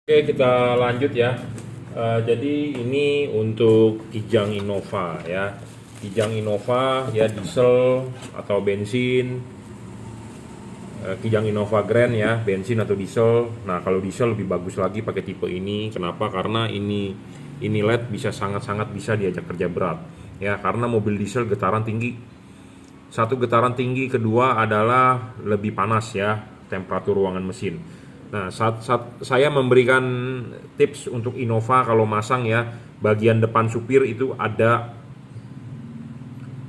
Oke, kita lanjut ya. Jadi ini untuk Kijang Innova ya. Kijang Innova ya diesel atau bensin. Kijang Innova Grand ya, bensin atau diesel. Nah, kalau diesel lebih bagus lagi pakai tipe ini. Kenapa? Karena ini LED bisa sangat-sangat bisa diajak kerja berat. Ya, karena mobil diesel getaran tinggi. Satu, getaran tinggi, kedua adalah lebih panas ya temperatur ruangan mesin. Nah, saat saya memberikan tips untuk Innova kalau masang ya, bagian depan supir itu ada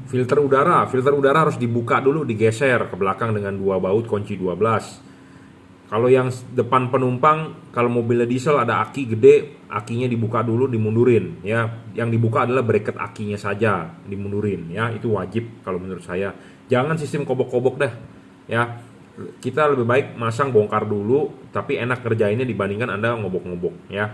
filter udara. Filter udara harus dibuka dulu, digeser ke belakang dengan dua baut kunci 12. Kalau yang depan penumpang, kalau mobilnya diesel ada aki gede, akinya dibuka dulu, dimundurin ya. Yang dibuka adalah bracket akinya saja, dimundurin ya. Itu wajib kalau menurut saya. Jangan sistem kobok-kobok dah ya. Kita lebih baik masang bongkar dulu, tapi enak kerjainnya dibandingkan Anda ngobok-ngobok ya.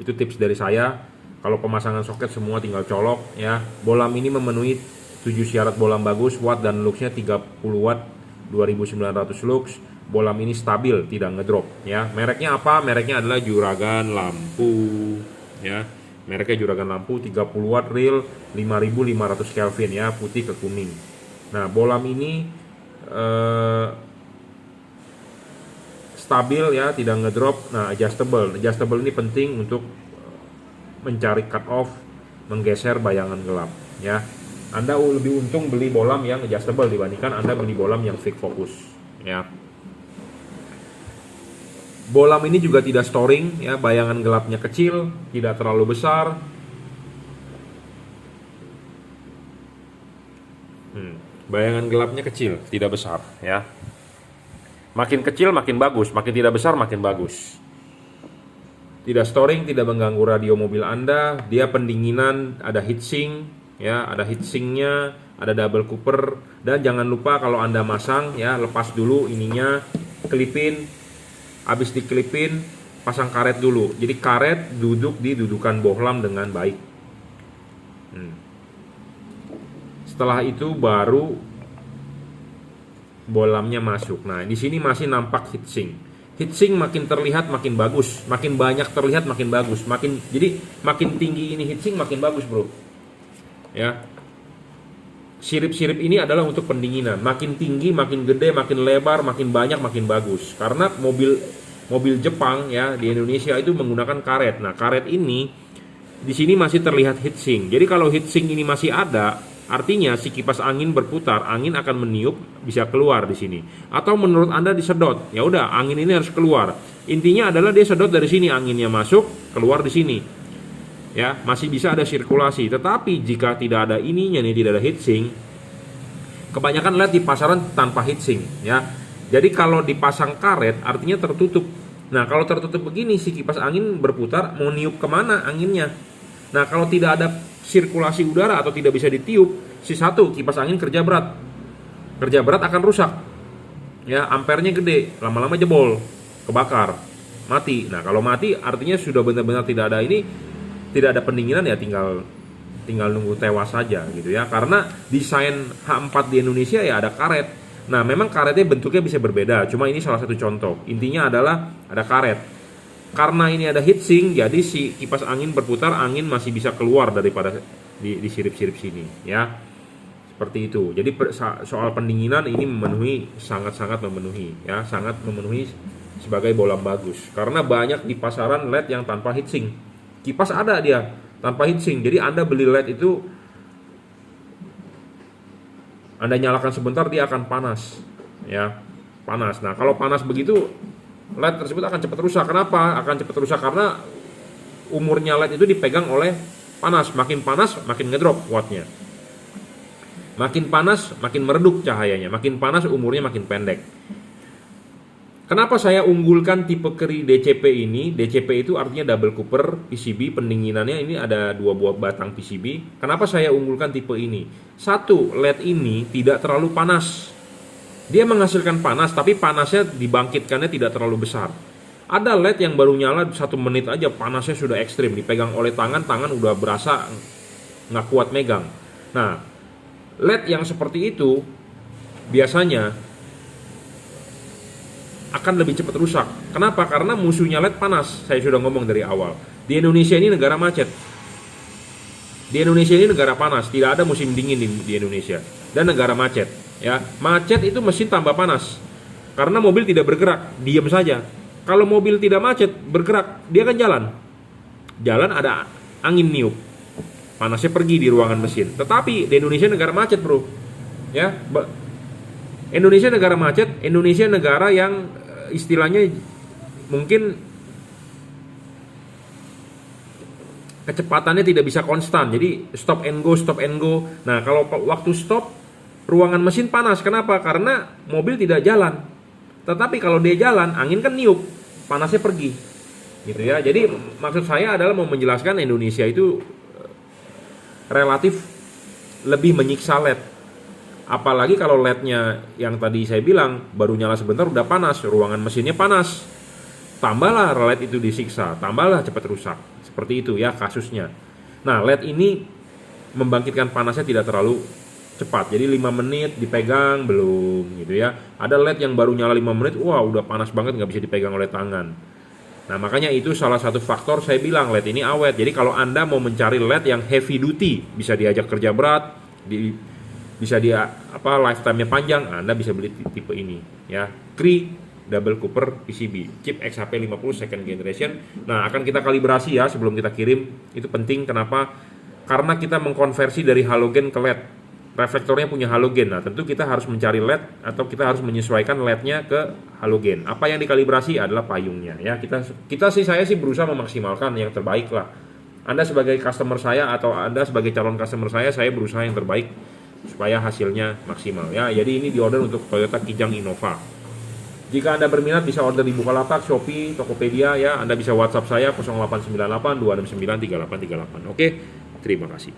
Itu tips dari saya. Kalau pemasangan soket semua tinggal colok ya. Bolam ini memenuhi 7 syarat bolam bagus, watt dan luxnya 30 watt, 2900 lux. Bolam ini stabil, tidak ngedrop ya. Mereknya apa? Mereknya adalah Juragan Lampu ya. Mereknya Juragan Lampu, 30 watt real, 5500 Kelvin ya, putih ke kuning. Nah, bolam ini stabil ya, tidak ngedrop. Nah, adjustable ini penting untuk mencari cut off, menggeser bayangan gelap ya. Anda lebih untung beli bolam yang adjustable dibandingkan Anda beli bolam yang fix focus ya. Bolam ini juga tidak storing ya, bayangan gelapnya kecil, tidak terlalu besar. Bayangan gelapnya kecil, tidak besar ya. Makin kecil makin bagus, makin tidak besar makin bagus. Tidak storing, tidak mengganggu radio mobil Anda. Dia pendinginan, ada heatsink ya, ada heatsinknya, ada double cooper. Dan jangan lupa kalau Anda masang ya, lepas dulu ininya, kelipin. Habis dikelipin, pasang karet dulu. Jadi karet duduk di dudukan bohlam dengan baik. Setelah itu baru bolamnya masuk. Nah, di sini masih nampak heatsink. Heatsink makin terlihat makin bagus, makin banyak terlihat makin bagus, jadi makin tinggi ini heatsink makin bagus, Bro. Ya. Sirip-sirip ini adalah untuk pendinginan. Makin tinggi, makin gede, makin lebar, makin banyak, makin bagus. Karena mobil Jepang ya di Indonesia itu menggunakan karet. Nah, karet ini di sini masih terlihat heatsink. Jadi kalau heatsink ini masih ada, artinya si kipas angin berputar, angin akan meniup, bisa keluar di sini. Atau menurut Anda disedot, ya udah angin ini harus keluar. Intinya adalah dia sedot dari sini, anginnya masuk, keluar di sini. Ya, masih bisa ada sirkulasi. Tetapi jika tidak ada ininya nih, tidak ada heatsink, kebanyakan lihat di pasaran tanpa heatsink ya. Jadi kalau dipasang karet artinya tertutup. Nah, kalau tertutup begini si kipas angin berputar, mau niup kemana anginnya? Nah, kalau tidak ada sirkulasi udara atau tidak bisa ditiup, si satu kipas angin kerja berat. Kerja berat akan rusak. Ya, ampernya gede, lama-lama jebol, kebakar, mati. Nah, kalau mati artinya sudah benar-benar tidak ada ini, tidak ada pendinginan ya, tinggal nunggu tewas saja gitu ya. Karena desain H4 di Indonesia ya ada karet. Nah, memang karetnya bentuknya bisa berbeda, cuma ini salah satu contoh. Intinya adalah ada karet. Karena ini ada heatsink, jadi si kipas angin berputar, angin masih bisa keluar daripada di sirip-sirip sini, ya. Seperti itu. Jadi soal pendinginan ini sangat-sangat memenuhi, ya, sangat memenuhi sebagai bolam bagus. Karena banyak di pasaran LED yang tanpa heatsink. Kipas ada dia tanpa heatsink. Jadi Anda beli LED itu, Anda nyalakan sebentar dia akan panas, ya, panas. Nah, kalau panas begitu LED tersebut akan cepat rusak. Kenapa? Akan cepat rusak karena umurnya LED itu dipegang oleh panas. Makin panas, makin ngedrop wattnya. Makin panas, makin meredup cahayanya. Makin panas, umurnya makin pendek. Kenapa saya unggulkan tipe keri DCP ini? DCP itu artinya double cooper PCB. Pendinginannya ini ada 2 buah batang PCB. Kenapa saya unggulkan tipe ini? Satu, LED ini tidak terlalu panas. Dia menghasilkan panas, tapi panasnya dibangkitkannya tidak terlalu besar. Ada LED yang baru nyala 1 menit aja panasnya sudah ekstrim, dipegang oleh tangan udah berasa nggak kuat megang. Nah, LED yang seperti itu biasanya akan lebih cepat rusak. Kenapa? Karena musuhnya LED panas. Saya sudah ngomong dari awal. Di Indonesia ini negara macet. Di Indonesia ini negara panas, tidak ada musim dingin di Indonesia, dan negara macet. Ya, macet itu mesin tambah panas. Karena mobil tidak bergerak, diam saja. Kalau mobil tidak macet, bergerak, dia akan jalan. Jalan ada angin niup, panasnya pergi di ruangan mesin. Tetapi di Indonesia negara macet, bro. Ya, Indonesia negara macet. Indonesia negara yang istilahnya mungkin kecepatannya tidak bisa konstan, jadi stop and go, stop and go. Nah, kalau waktu stop, ruangan mesin panas. Kenapa? Karena mobil tidak jalan. Tetapi kalau dia jalan, angin kan niup, panasnya pergi, gitu ya. Jadi maksud saya adalah mau menjelaskan Indonesia itu relatif lebih menyiksa LED. Apalagi kalau LED-nya yang tadi saya bilang baru nyala sebentar udah panas, ruangan mesinnya panas. Tambahlah LED itu disiksa, tambahlah cepat rusak. Seperti itu ya kasusnya. Nah, LED ini membangkitkan panasnya tidak terlalu cepat. Jadi 5 menit dipegang belum gitu ya. Ada LED yang baru nyala 5 menit, wah udah panas banget, nggak bisa dipegang oleh tangan. Nah, makanya itu salah satu faktor saya bilang LED ini awet. Jadi kalau Anda mau mencari LED yang heavy duty, bisa diajak kerja berat, bisa dia lifetime-nya panjang, Anda bisa beli tipe ini ya. Cree Double Cooper PCB, chip XHP50 second generation. Nah, akan kita kalibrasi ya sebelum kita kirim. Itu penting, kenapa? Karena kita mengkonversi dari halogen ke LED. Reflektornya punya halogen. Nah, tentu kita harus mencari LED atau kita harus menyesuaikan LED-nya ke halogen. Apa yang dikalibrasi adalah payungnya ya. Saya sih berusaha memaksimalkan yang terbaik lah. Anda sebagai customer saya atau Anda sebagai calon customer saya berusaha yang terbaik supaya hasilnya maksimal ya. Jadi ini diorder untuk Toyota Kijang Innova. Jika Anda berminat bisa order di Bukalapak, Shopee, Tokopedia ya. Anda bisa WhatsApp saya 0898 269 3838. Oke, terima kasih.